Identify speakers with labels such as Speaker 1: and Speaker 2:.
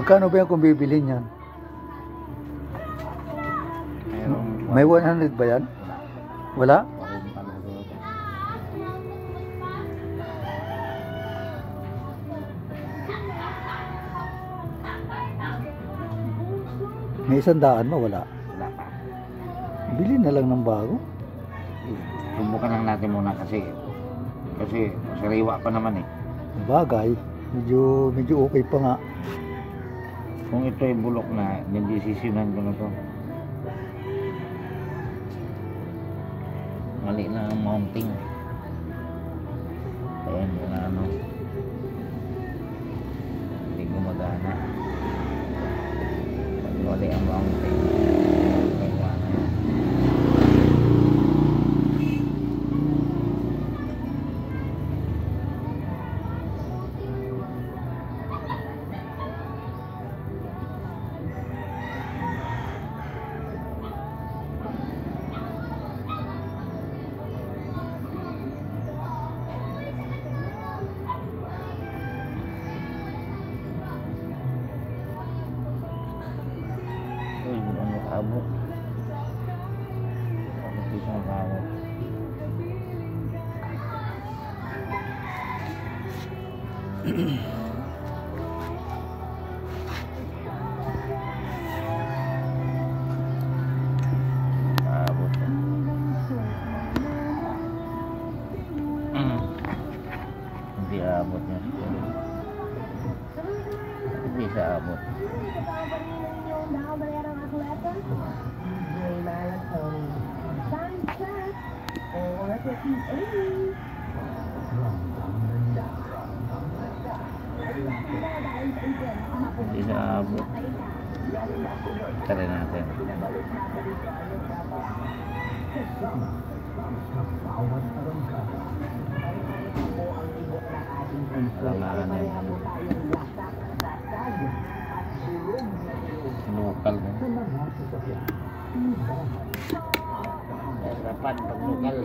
Speaker 1: Magkano ba yan kung bibili niyan? May 100 ba yan? Wala? May 100 mo, wala?
Speaker 2: Wala pa.
Speaker 1: Bili na lang ng bago.
Speaker 2: Subukan lang natin muna kasi sariwa pa naman eh.
Speaker 1: Bagay, medyo okay pa nga.
Speaker 2: Kung ito ay bulok na, hindi sisinan ko na to. Mali na ang mounting. Ayan yung ano. Hindi gumagana. Pag mali ang mounting. Abot. Abot isang abot. Abot. Hindi abot niya. Hindi sa abot. Hindi na abot. Try natin. Alangan na yun. Lokal mo. Dapat pag lokal.